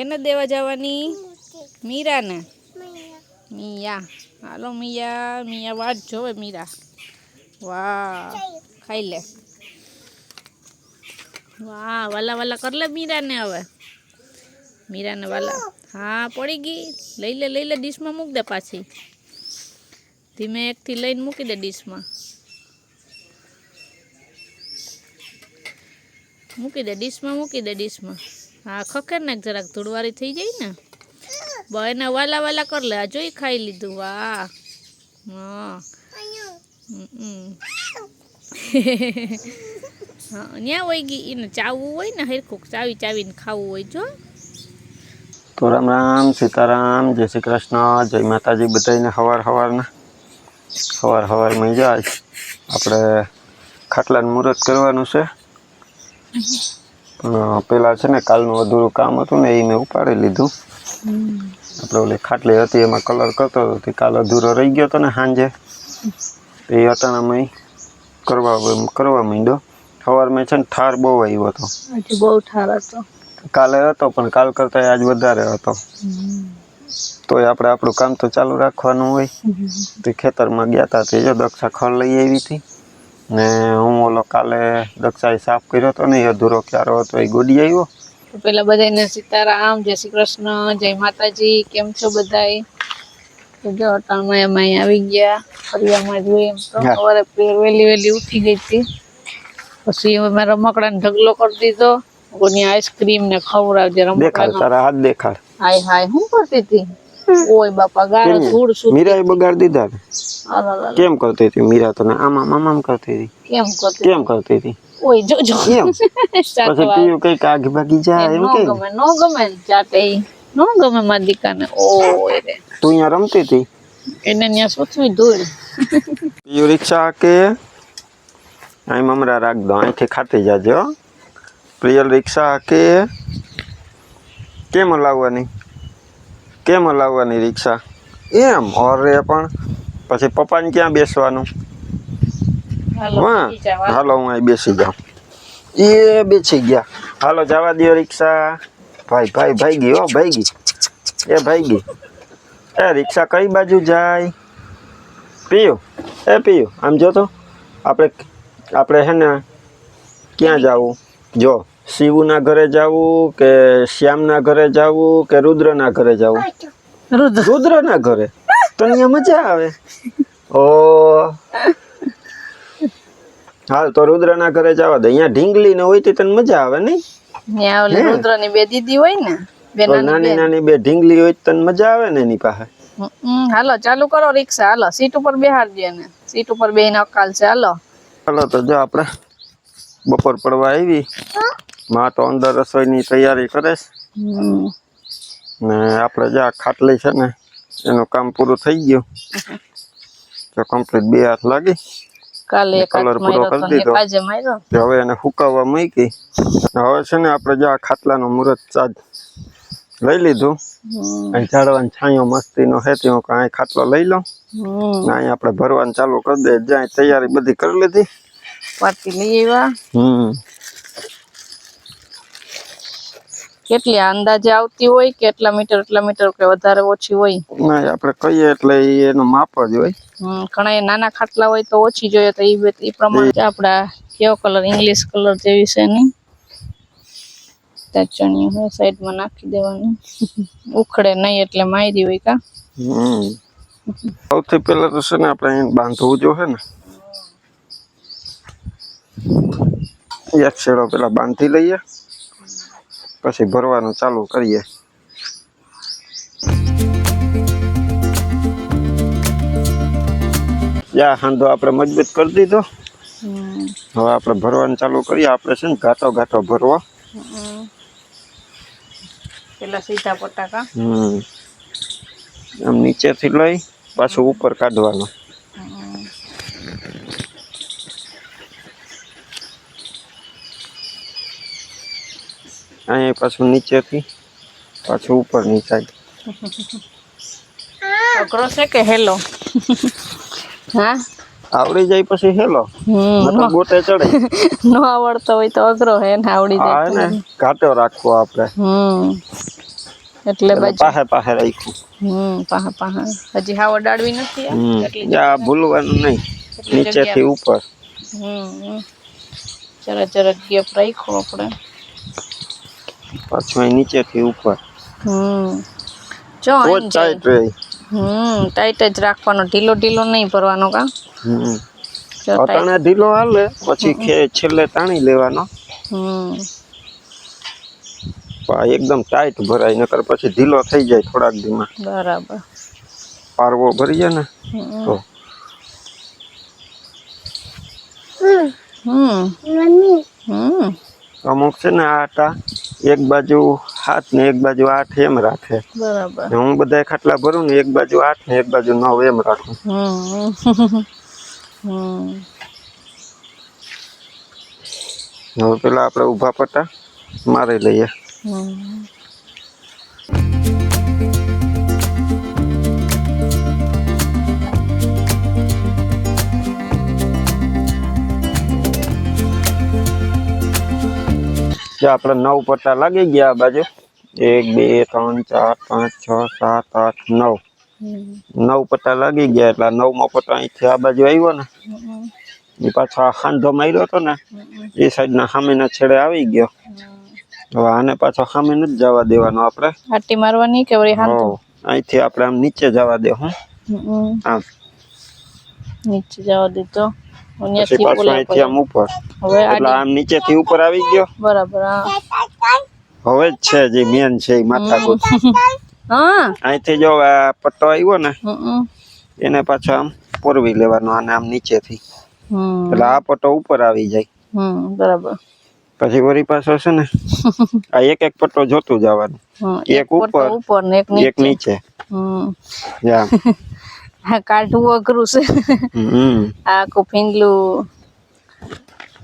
કેને દેવા જવાની? મીરાને. મિયા હાલો મિયા. મિયા વાત જોવે મીરા. વાહ ખાઈ લે. વાહ વાલા વાલા કર લે મીરાને હવે. મીરાને વાલા. હા પડી ગઈ. લઈ લે ડીશમાં મૂક દે પાછી. ધીમે એકથી લઈને મૂકી દે ડીશમાં. મૂકી દે ડીશમાં. હા ખખેર નાખ જરાક ધૂળવારી થઈ જાય ને. એના વાલા વાલા કર લે. આ જોઈ ખાઈ લીધું. વાહ હા. ન્યા હોય ગઈ એને ચાવવું હોય ને હરખું ચાવીને ખાવું હોય જો. તો રામ રામ સીતારામ જય શ્રી કૃષ્ણ જય માતાજી બધાને સવાર જાય આપણે ખાટલાનું મુહૂર્ત કરવાનું છે. પણ પેલા છે ને કાલનું અધૂરું કામ હતું ને એ મેં ઉપાડી લીધું. આપણે ઓલી ખાટલી હતી એમાં કલર કરતો હતો કાલ અધૂરો રહી ગયો હતો ને સાંજે એ અટાણામાં કરવા માંડ્યો. સવારમાં છે ને ઠાર બહુ આવ્યો હતો. બહુ ઠાર હતો કાલે હતો પણ કાલ કરતા આજ વધારે હતો. તોય આપણે આપણું કામ તો ચાલુ રાખવાનું હોય. તે ખેતરમાં ગયા હતા તે જો દક્ષા ખળ લઈ આવી હતી ને હું ઓલો કાલે દક્ષાએ સાફ કર્યો હતો ને એ અધૂરો ક્યારો હતો એ ગોડી આવ્યો. પેલા બધાને સીતારામ જય શ્રી કૃષ્ણ જય માતાજી. કેમ છો બધાય? જો અટાણમાં એમાં આવી ગયા ફરિયામાં જોઈએ એમ તો સવારે વહેલી ઉઠી ગઈ હતી. પછી મેં રમકડાને ઢગલો કરી દીધો. કોની આઈસ્ક્રીમ ને ખવડાવજે દેખાડ તારા હાથ દેખાડ. હાય હું કરતી હતી? ઓય બાપા ગારો ધૂળ સુતી. મીરાએ બગાડ દીધા ને. કેમ કરતી હતી મીરા તને આમ કરતી હતી? કેમ કરતી હતી? ઓય જો એમ પછી પીયું કઈક આઘી ભાગી જાય એમ કે નો ગમે ચાટે નો ગમે મારી દીકાને. ઓય રે તું અહીંયા રમતી હતી એને ત્યાં સુથવી ધૂળ. પીયું રિક્ષા કે અહીં મમરા રાખ દો અહીંથી ખાતી જાજો. પ્રિયલ રિક્ષા કે કેમ હલાવવાની રિક્ષા એમ અરે પણ પછી પપ્પાને ક્યાં બેસવાનું? હાલો હું અહીં બેસી જાઉં. એ બેસી ગયા. હાલો જવા દો રિક્ષા. ભાઈ ગઈ હો ભાઈ ગઈ. એ રિક્ષા કઈ બાજુ જાય? પીયું આમ જો તો આપણે હે ને ક્યાં જવું? જો શિવના ઘરે જવું કે શ્યામના ઘરે જવું કે રુદ્રના ઘરે જવું? રુદ્રના ઘરે તો અહીંયા મજા આવે. ઓ હાલ તો રુદ્રના ઘરે જવા દે. અહીંયા ઢીંગલી ને હોય તને મજા આવે નહીં? રુદ્રની બે દીદી હોય ને નાની બે ઢીંગલી હોય તને મજા આવે ને એની પાસે. હાલો ચાલુ કરો રિક્ષા. હાલો સીટ ઉપર બેહાડજે ને. સીટ ઉપર બેહીને અકાલ છે. હાલો તો જો આપણે બપોર પડવા આવી. માં તો અંદર રસોઈની તૈયારી કરે છે ને આપણે જ્યાં ખાટલી છે ને એનું કામ પૂરું થઈ ગયું. તો કમ્પ્લીટ 2 હાથ લાગી. કાલે કલર પૂરો કરી દીધો. હવે એને સુકાવવા મૂકી. હવે છે ને આપણે જ્યાં ખાટલાનું મુહૂર્ત લઈ લીધું. અહીં ઝાડવાની છાંયો મસ્તીનો છે ત્યાં અહીં ખાટલો લઈ લો ને અહીં આપણે ભરવાનું ચાલુ કરી દે. જ્યાં તૈયારી બધી કરી લીધી. પાટી લઈ આવ્યા. કેટલી અંદાજે આવતી હોય કે એટલા મીટર કે વધારે ઓછી હોય? ના આપણે કહીએ એટલે એનું માપ જ હોય. ઘણા નાના ખાટલા હોય તો ઓછી જોઈએ તો એ પ્રમાણે આપડા કેવો કલર ઇંગ્લિશ કલર જેવી છે ને ચણિયું હોય સાઈડમાં નાખી દેવાનું. ઉખડે નહીં એટલે મારી હોય કા. સૌથી પહેલા તો છે ને આપણે બાંધવું જોઈએ ને. એક છેડો પેલા બાંધી લઈએ પછી ભરવાનું ચાલુ કરીએ. હાંધો આપણે મજબૂત કરી દીધો. હવે આપણે ભરવાનું ચાલુ કરીએ. આપણે છે ને ઘાટો ભરવો. પેલા સીધા પટાકા આમ નીચેથી લઈ પાછું ઉપર કાઢવાનું. અહીંયા પાછું નીચેથી પાછું ઉપરની સાઈડ. અઘરો છે કે હેલો? હા આવડી જાય પછી હેલો. ગોટે ચડે. ન આવડતો હોય તો અઘરો હે ને આવડી જાય. ઘાટો રાખવો આપણે. એટલે બાજુ પાહે પાહે રાખ્યું. પાહા હજી હાવ અડાડવી નથી આ ભૂલવાનું નહીં, નીચેથી ઉપર. જરા ગેપ રાખ્યો આપણે, પાછું અહીં નીચેથી ઉપર. જો ટાઈટ રહે. ટાઈટ જ રાખવાનો, ઢીલો ઢીલો નહીં ભરવાનો કા. અટાણે ઢીલો હાલે, પછી છેલ્લે તાણી લેવાનો. એકદમ ટાઈટ ભરાય, નકર પછી ઢીલો થઈ જાય થોડાક દીમાં. બરાબર. પારવો ભરીએ ને તો. અમુક છે ને આટા એક બાજુ 7 ને એક બાજુ 8 એમ રાખે. બરાબર. હું બધા ખાટલા ભરું ને એક બાજુ 8 ને એક બાજુ 9 એમ રાખું. હવે પેલા આપણે ઊભા પટ્ટા મારી લઈએ. આપણે 9 પટ્ટા લાગી ગયા આ બાજુ. 1 2 3 4 5 6 7 8 9 9 પટ્ટા લાગી ગયા. એટલે 9મો પટ્ટો અહીંથી આ બાજુ આવ્યો ને, એ પાછો હાંધો માર્યો હતો ને, એ સાઈડના સામેના છેડે આવી ગયો. હવે આને પાછો સામે નથી જવા દેવાનો આપણે. આટી મારવાની કે વળી હાંધો? અહીંથી આપણે આમ નીચે જવા દે. આમ નીચે જવા દીધો. પછી પાછું અહીંથી આમ ઉપર. એટલે આમ નીચેથી ઉપર આવી ગયો. બરાબર. હવે જ છે જે મેન છે એ માથાકૂટ. અહીંથી જો આ પટ્ટો આવ્યો ને, એને પાછો આમ પોરવી લેવાનો, આને આમ નીચેથી. એટલે આ પટ્ટો ઉપર આવી જાય. બરાબર. પછી વળી પાછો છે ને આ એક એક પટ્ટો જોતું જવાનું. એક ઉપર ને એક નીચે. કાઢવું અઘરું છે. આ કોફીંગલું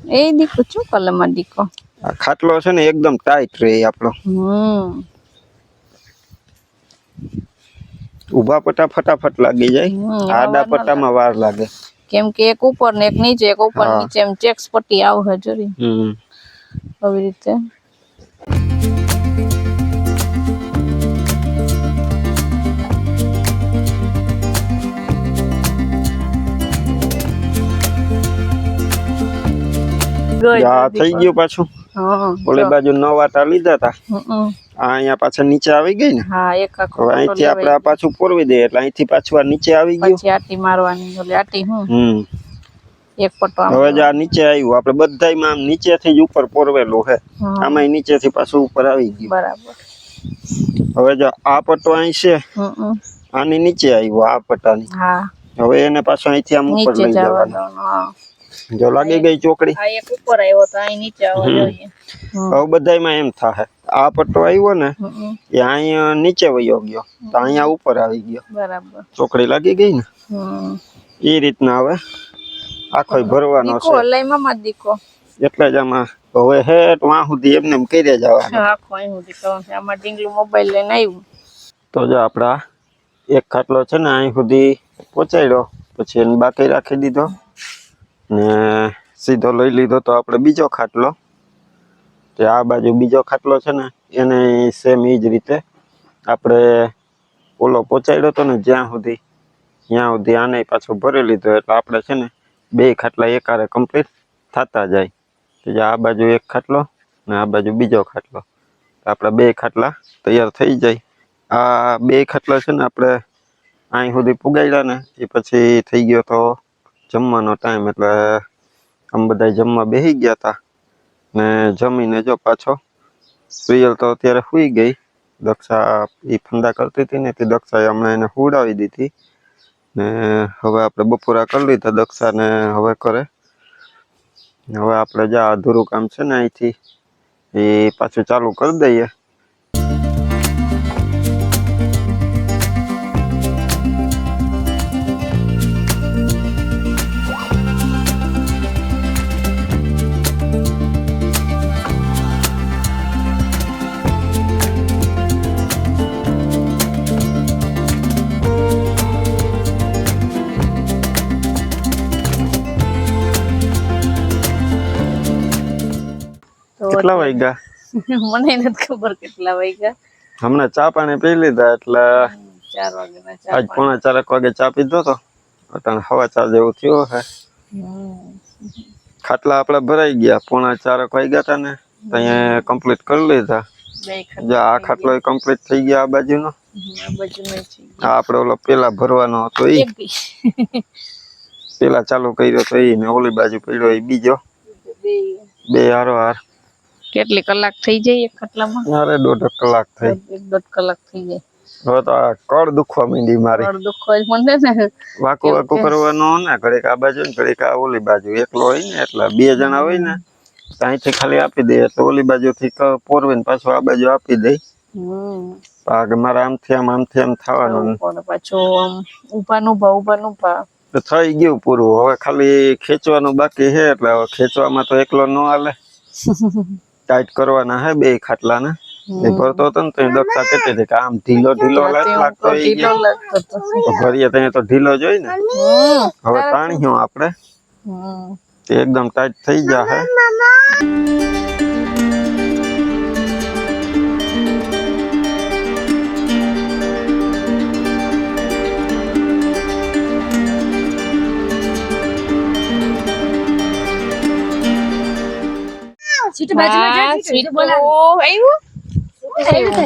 એ દીકો શું કલરમાં દીકો. આ ખાટલો છે ને એકદમ ટાઈટ રહે આપણો. ઊભા પટ્ટા ફટાફટ લાગી જાય, આડા પટ્ટામાં વાર લાગે. કેમ કે એક ઉપર ને એક નીચે, એક ઉપર નીચે એમ ચેક્સ પટ્ટી આવે જરી. આવી રીતે થઈ ગયું પાછું. ઓલી બાજુ 9 આટા લીધા હતા, અહીંયા પાછળ નીચે આવી ગઈ ને. અહીંથી આપણે આ પાછું પોરવી દઈએ એટલે અહીંથી પાછું આ નીચે આવી ગયું. પછી આટી મારવાની. ઓલી આટી એક પટ્ટો હવે જે આ નીચે આવ્યું, આપણે બધાયમાં આમ નીચેથી જ ઉપર પોરવેલું છે. આમાં નીચેથી પાછું ઉપર આવી ગયું. બરાબર. હવે જો આ પટ્ટો અહીં છે, આની નીચે આવ્યું આ પટ્ટાની. હવે એને પાછો અહીંથી આમ ઉપર લઈ જવાનો. જો લાગી ગઈ ચોકડી. આ એક ઉપર આવ્યો તો અહીં નીચે આવવા જોઈએ. હવે બધાયમાં એમ થાય, આ પટ્ટો આવ્યો ને એ અહીંયા નીચે વયો ગયો તો અહીંયા ઉપર આવી ગયો. બરાબર. ચોકડી લાગી ગઈ ને. એ રીતના હવે આખો ભરવાનો છે. લઈ મામા દીકો. એટલે જ આમાં હવે હેઠ વાં સુધી એમને એમ કરી જવાનું. આખો અહીં સુધી કરવાનું. આમાં ડીંગલું મોબાઈલ લઈને આવ્યું. તો જો આપણા એક ખાટલો છે ને અહીં સુધી પહોંચાડ્યો, પછી એને બાકી રાખી દીધો ને સીધો લઈ લીધો. તો આપણે બીજો ખાટલો, તે આ બાજુ બીજો ખાટલો છે ને, એને સેમ એ જ રીતે આપણે ઓલો પહોંચાડ્યો હતો ને જ્યાં સુધી, ત્યાં સુધી આને પાછો ભરી લીધો. એટલે આપણે છે ને 2 ખાટલા એકારે કમ્પ્લીટ થતા જાય. તો આ બાજુ એક ખાટલો ને આ બાજુ બીજો ખાટલો, આપણા 2 ખાટલા તૈયાર થઈ જાય. આ 2 ખાટલા છે ને આપણે અહીં સુધી પુગાડ્યા ને, એ પછી થઈ ગયો તો જમવાનો ટાઈમ. એટલે આમ બધા જમવા બેસી ગયા હતા ને જમીને જો પાછો પ્રિયલ તો અત્યારે સૂઈ ગઈ. દક્ષા એ ફંદા કરતી હતી ને, તે દક્ષાએ હમણાં એને હુડાવી દીધી ને હવે આપણે બપોરા કરી લીધા. દક્ષાને હવે કરે. હવે આપણે જ્યાં અધૂરું કામ છે ને અહીંથી એ પાછું ચાલુ કરી દઈએ. કેટલા વાગ્યા? મને નથી ખબર કેટલા વાગ્યા. હમણાં ચા પાણી પી લીધા એટલે 4 વાગ્યાના આજ ચા 3:45 વાગે ચા પીધો તો અટાણે 4:15 જેવું થયું હે ખાટલા આપડે ભરાઈ ગયા 3:45 વાગ્યા હતા ને ત્યાં કમ્પ્લીટ કરી લીધા જો આ ખાટલો કમ્પ્લીટ થઈ ગયા આ બાજુનો આ આપણે ઓલો પેલા ભરવાનો હતો ઈ પેલા ચાલુ કર્યો તો ઈ ને ઓલી બાજુ પડ્યો ઈ બીજો બે હારો કેટલી કલાક થઈ જાય એક ખાટલામાં અરે 1.5 કલાક થઈ 1.5 કલાક થઈ જાય હવે તો આ કળ દુખવા માંડી મારી કળ દુખવા માંડે ને વાકુ વાકુ કરવાનો ને ઘડીક આ બાજુ ને ઘડીક આ ઓલી બાજુ એકલો હોય ને એટલે બે જણા હોય ને અહીંથી ખાલી આપી દે એટલે ઓલી બાજુથી પોરવીને પાછું આ બાજુ આપી દે મારે આમથી આમ થવાનું પાછું આમ ઉભા તો થઈ ગયું પૂરું હવે ખાલી ખેંચવાનું બાકી છે એટલે હવે ખેંચવામાં તો એકલો ન હાલે ટાઈટ કરવાના હે બે ખાટલા ને એ ભરતો હતો ને તો દક્ષા કહેતી હતી કે આમ ઢીલો લાગતો ભરીએ ત્યાં તો ઢીલો જ હોય ને હવે તાણીયું આપણે એકદમ ટાઈટ થઈ જાય सीट बाजू में जा सीट बोला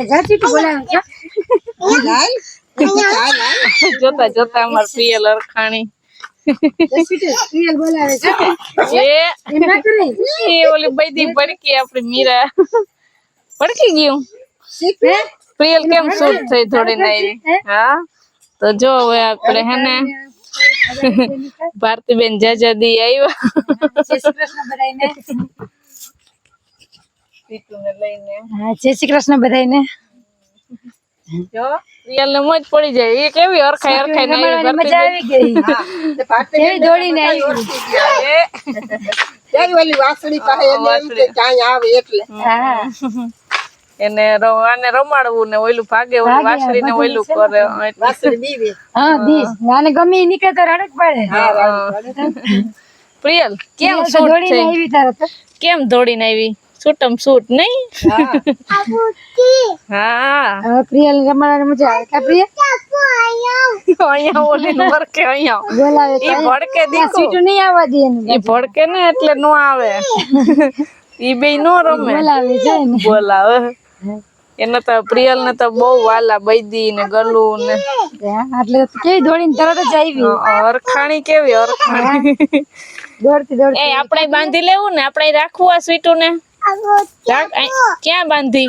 जा सीट बोला જોતા અમાર પ્રિયલ અરખાણી सीट रियल बोला है એ एम ना करे એ ઓલી બૈદી પડકી આપડી મીરા પડકી ગયું सीट है પ્રિયલ કેમ શૂટ થઈ થોડી નાઈ હા તો જો હવે આપણે હે ને ભારતીબેન જાજાદી આવ્યા जय श्री कृष्ण बधाई ने સીટુને લઈને हां जय श्री कृष्ण बधाई ने જો પ્રિયલ ને મોજ પડી જાય એ કેવી અરખાઈ ને मजा આવી ગઈ હા તે દોડી ને આવી ત્યારે ઓલી વાસળી પાસે એને એમ કે ક્યાંય આવે એટલે હા એને આને રમાડવું ને ઓલું ભાગે ઓલું વાસળી ને ઓલું કરે વાસળી બીવે હા બી નાને ગમે નીકળે તો રડક પડે પ્રિયલ કેમ તો શૂટ દોડીને થઈ આવી તારે તો કેમ દોડીને આવી છૂટમ છૂટ નહીં હા પ્રિયલ રમાડવાની મજા આવે કા પ્રિય અહીંયા ઓલી નું વરકે અહીંયા બોલાવે ઈ ભડકે દીકો સીટ નહીં આવવા દે એને ઈ ભડકે ને એટલે નો આવે ઈ બે નો રમે બોલાવે જાય ને બોલાવે એને તો પ્રિયલ ને તો બહુ વાલા બૈદી ને ગલુ ને એટલે કેવી દોડીને તરત જ આવી અરખાણી કેવી અરખાણી દોડતી એ આપણે બાંધી લેવું ને આપણે રાખવું આ સ્વીટુ ને ક્યાં બાંધી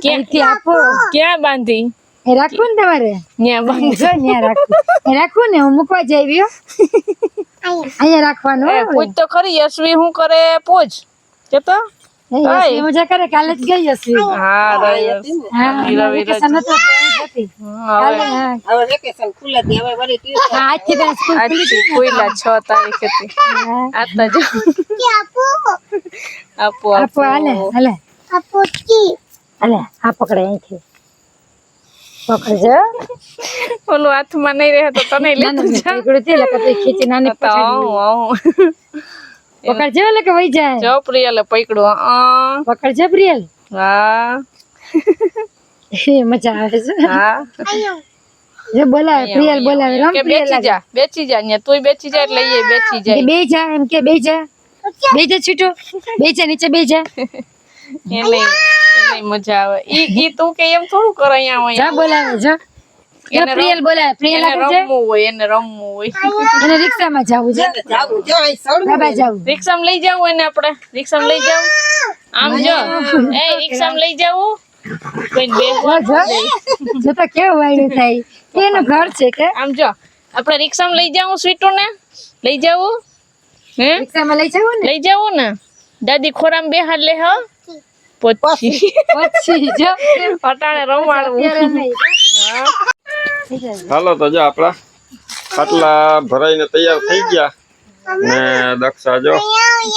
ક્યાંથી આપો ક્યાં બાંધી એ રાખવું ને તમારે ન્યા બાંધી જો ત્યાં રાખવું એ રાખવું ને હું મૂકવા જઈ અહીંયા રાખવાનું એ પૂછ તો ખરી યશવી શું કરે પૂછ કેતો એ મજા કરે કાલે જ ગઈ હશે હા રવિ હા વેકેશન હતો તો અહીં જ હતી. કાલે હા હવે વેકેશન ખુલે દે હવે વળી ટ્યુશન હા, આજથી તો સ્કૂલ ખુલી આજથી ખુલ્લા 6 તારીખે થી હા. આતા જો આપો આપો હાલે હાલે હાલે આ પકડે અહીંથી પકડજો ઓલું હાથમાં નહીં રહે તો તને ના, ના, લેતું ના, જા પકડ્યું તે લખા તો ખેંચી નાની તો પછાડી પકડજો એટલે કે વહી જાય જો પ્રિયલે પકડ્યું પકડજો પ્રિયલ હા એ મજા આવે છે હા જે બોલાવે પ્રિયલ બોલાવે રમ કે પ્રિયલ બેચી જા ને તુંય બેચી જા એટલે એ બેચી જાય બે જા એમ કે બે જા છૂટો બે જા નીચે બે જા એને મજા આવે ઈ તું કે એમ થોડું કરે અહીંયા હોય જા બોલાવે જા એને પ્રિયલ બોલાવે પ્રિયલ એને આગળ જા રમવું હોય એને રિક્ષામાં જાવું છે જાવું જો અહીં સળવું બાબા જાવું રિક્ષામાં લઈ જાવું એને આપણે રિક્ષામાં લઈ જાવું આમ જો એ રિક્ષામાં લઈ જાવું કોઈ બેસવા જો તો કેવું વાયડું થાય એનું ઘર છે કે આમ જો આપણે રિક્ષામાં લઈ જાવું સ્વીટુ ને લઈ જાવું હે રિક્ષામાં લઈ જાવું ને લઈ જાવું ને દાદી ખોરામાં બેહાડ લે હ પછી પછી જો અટાણે રમાડવું અત્યારે નહીં. હા. હાલો તો જો આપડા ખાટલા ભરાઈને તૈયાર થઈ ગયા ને દક્ષા જો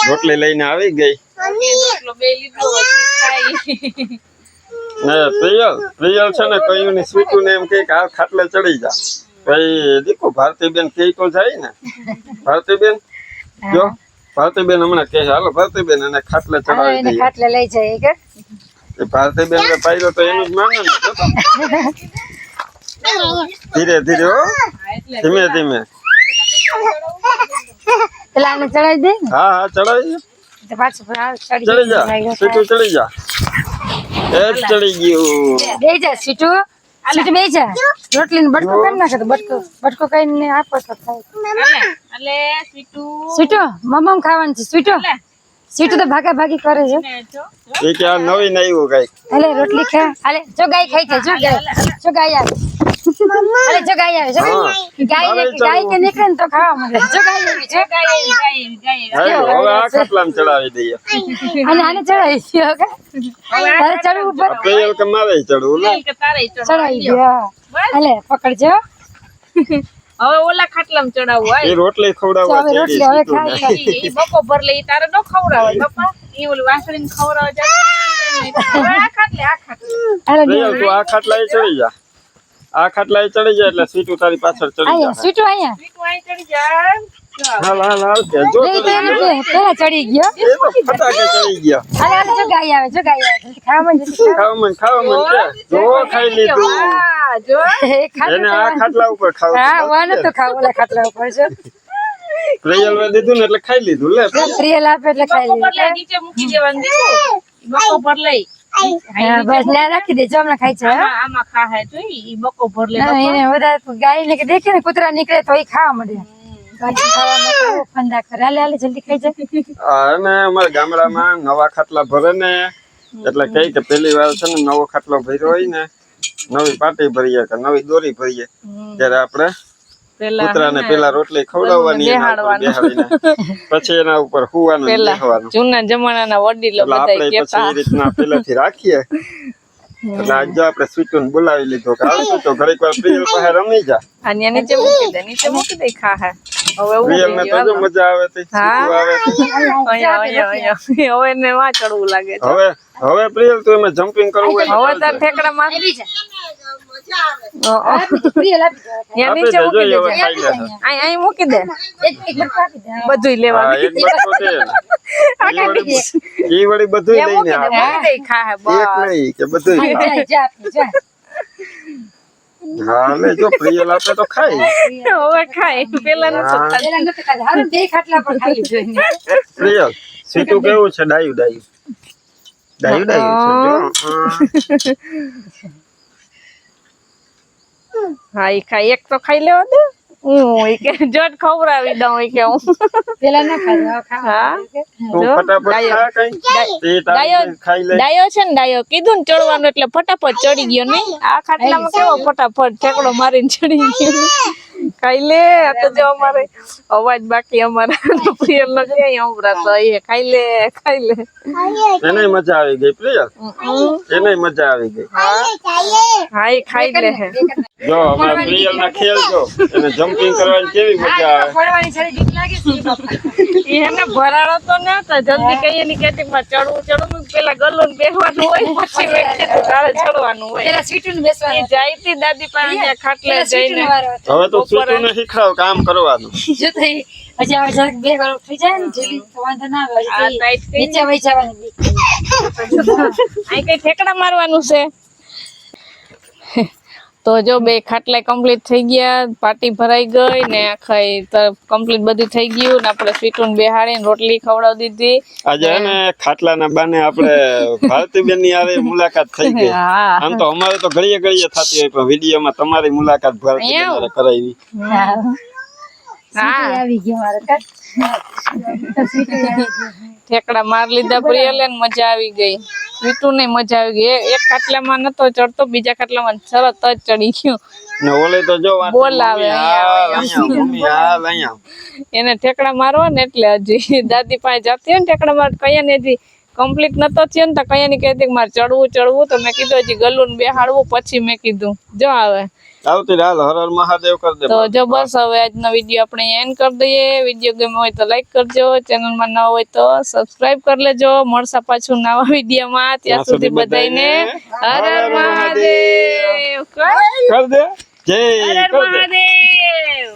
રોટલી લઈને આવી ગઈ રોટલો બે લીધો હજી ખાઈ. ને પ્રિયલ છે ને કયું ની સ્વીટું ને એમ કે આ ખાટલે ચડી જા ભાઈ દીકુ ભારતીબેન કે તો જાય ને ભારતીબેન જો ભારતીબેન હમણાં કે હાલો ભારતીબેન એને ખાટલે હાલો ચડાવી એને દઈએ ખાટલે લઈ જાય કે એ ભારતીબેન ને પાડ્યો તો એનું જ માને ને જો તો. ધીરે ધીરે હો, ધીમે ધીમે. પેલા આને ચડાવી દે ને હા ચડાવી તો પાછું ચડી જા, સીટું ચડી જા. એ જ ચડી ગયું. બે જા સીટુ સીટુ બે જા રોટલી ને બટકો કરી નાખે તો બટકો કરીને આપો તો ખાય એટલે સ્વીટુ સીટુ મમ્મ ખાવાનું છે સીટુ સીટુ તો ભાગા ભાગી કરે છે એ કે આ નવીન આવ્યું કઈ. અલે રોટલી ખા અલે જો ગાય ખાઈ છે જો ગાય આવે અલે જો ગાય આવે જો ગાય કે નીકળે ને તો ખાવા મળે જો ગાય આવી છે હાલો, હવે આ ખાટલામાં ચડાવી દઈએ. અને આને ચડાવી દો કે તારે ચડવું ઉપર પ્રિયલ કે મારે ચડવું ને. ચડાવી દો અલે પકડજો હવે ઓલા ખાટલામાં ચડાવવું એ રોટલી ખવડાવવા હવે રોટલી હવે ખાઈ ઈ બકો ભર લે ઈ તારે ન ખવડાવે બાપા ઈ ઓલી વાસળીને ખવડાવે જાય આ ખાટલે અલે પ્રિયલ તું આ ખાટલાએ ચડી જા. આ ખાટલાએ ચડી જા એટલે સીટું તારી પાછળ ચડી આયા જા. સીટુ આયા સ્વીટુ અહીં ચડી જાય હાલ કે જો બે પેલા ચડી ગયો એ તો ફટાકે ચડી ગયા. અલે જો ગાય આવે જલ્દી ખાવા જલ્દી ખાવા કે જો ખાઈ લીધું. આ જો એને આ ખાટલા ઉપર ખાવું હા વાનો તો ખાવ ઓલા ખાટલા ઉપર છે પ્રિયલ વે દીધું ને એટલે ખાઈ લીધું લે. પ્રિયલ આપે એટલે ખાઈ બકો ભર લે લે નીચે મૂકી દેવાનું દીકું બકો ભર લે હા, બસ લે રાખી દે જો હમણાં ખાઈ છે હા? આમાં ખાહે જોઈ ઈ બકો ભર લે ના, એને વધારે ગાય ને કે દેખે ને કૂતરા નીકળે તો એ ખાવા મળે બાકી ખાવામાં તો ફંદા કરે હાલે જલ્દી ખાઈ જાય અને અમારા ગામડામાં નવા ખાટલા ભરે ને એટલે કઈ કે પેલી વાર છે ને નવો ખાટલો ભર્યો હોય ને નવી પાટી ભરીએ કે નવી દોરી ભરીએ ત્યારે આપણે કૂતરાને પેલા રોટલી ખવડાવવાની એના ઉપર બેહાડીને પછી એના ઉપર હુવાનું ને બેહવાનું. જૂના જમાનાના વડીલો એટલે આપણે પછી એ રીતના પેલેથી રાખીએ. એટલે આજે આપણે સ્વીટુને બોલાવી લીધો કે આવશું તો ઘડીક વાર પ્રિયલ પાસે રમી જા. અને નીચે મૂકી દે ખાહે હવે પ્રિયલ ને તો જો મજા આવે છે, સ્વીટુ આવે છે. હવે ને માં ચડવું લાગે છે હવે પ્રિયલ તું એમાં જમ્પિંગ કરવું હોય તો હવે તાર ઠેકડા માં પ્રિયલ આપી દે ત્યાં નીચે મૂકી જો દેજે હવે ખાઈ લે. અહીં મૂકી દે એક બટકો આપી દે બધું હા, લેવાનું એક બટકો છે ને. ઈ વળી બધું ત્યાં લઈને મૂકી દે આવે. મૂકી દે ખાહે એક બસ નહીં કે બધું જા આપી જા હા લે જો પ્રિયલ આપે તો ખાય. હવે ખાય પેલા નતું ખાતું. પેલા નતું ખાધું હારું બે ખાટલા પર ખાઈ લીધું એને. પ્રિયલ સીટું કેવું છે? ડાયું છે જો. હા ઈ ખાય એક તો ખાઈ લેવા દે હું કે જટ ખવડાવી દઉં કે હું પેલા ના ખાધું હવે ખાવા હા તું ફટાફટ ખા કઈ. તે તારી ખાઈ લે. ડાયો છે ને ડાયો કીધું ને ચડવાનું એટલે ફટાફટ ચડી ગયો નહીં આ ખાટલામાં કેવો ફટાફટ ઠેકડો મારીને ચડી ગયો ખાઈ લે આ તો જો અમારે અવાજ બાકી અમારા પ્રિયલ નો ક્યાંય સંભળાતો એ ખાઈ લે એને મજા આવી ગઈ પ્રિયલ, એને મજા આવી ગઈ. હા એ ખાઈ લે જો અમારા પ્રિયલ ના ખેલ જો એને જમ્પિંગ કરવાની કેવી મજા આવે. પડવાની સારી બીક લાગે છે ઈ બાપા. એને ભરાડો તો ન તો જલ્દી કહીએ ની કેટિંગ માં ચડવું પેલા ગલું બેસવાનું હોય પછી વ્યક્તિ તારે ચડવાનું હોય પેલા સીટું ને બેસવાનું જાય તી દાદી પાસે ખાટલે પેલા સીટું જઈને ને વારો હતો. હવે તો સીટું ને શીખડાવ કામ કરવાનું. જો તો ઈ હજી હવે જરાક બે વાર થઈ જાય ને જેલી તો વાંધો ના આવે આ ટાઈટ કરી નીચે વહી જવાની બીક. અહીં કઈ ઠેકડા મારવાનું છે તો જો બે ખાટલા કમ્પ્લીટ થઈ ગયા પાટી ભરાઈ ગઈ ને આખા કમ્પ્લીટ બધું થઈ ગયું ને આપણે સ્વીટુન બેહાડીને રોટલી ખવડાવી દીધી આજે એને ખાટલાના બાને આપણે ભારતીબેન ની આવે મુલાકાત થઈ ગઈ. હા આમ તો અમારે તો ઘડીએ ઘડીએ થતી હોય પણ વિડીયોમાં તમારી મુલાકાત ભારતીબેન હારે કરાવી. સીટું આવી ગયો મારે કાં? સીટું આવી ગયો. ઠેકડા માર લીધા પ્રિયલે ને મજા આવી ગઈ સ્વીટું ને મજા આવી ગઈ એક ખાટલામાં નતો ચડતો બીજા ખાટલામાં તરત જ ચડી ગયો ને ઓલે તો જો વાત બોલાવે મમ્મી હાલ અહીંયા. એને ઠેકડા મારવા ને એટલે હજી દાદી પાસે જતી હોય ને ઠેકડા માર કયા ને હજી કમ્પ્લીટ નતો થયો ને તો કયા ની કહેતી કે મારે ચડવું તો મેં કીધું હજી ગલું બેહાડવું પછી મેં કીધું જો આવે આવતી હાલ હર હર મહાદેવ કર દે. તો જો બસ હવે આજનો વિડીયો આપણે એન્ડ કરી દઈએ વિડીયો ગમ્યો હોય તો લાઈક કરજો ચેનલમાં નવા હોય તો સબસ્ક્રાઇબ કરી લેજો મળશે પાછું નવા વિડીયોમાં ત્યાં સુધી બધાને હર હર મહાદેવ કર દે જય હર હર કર દે. મહાદેવ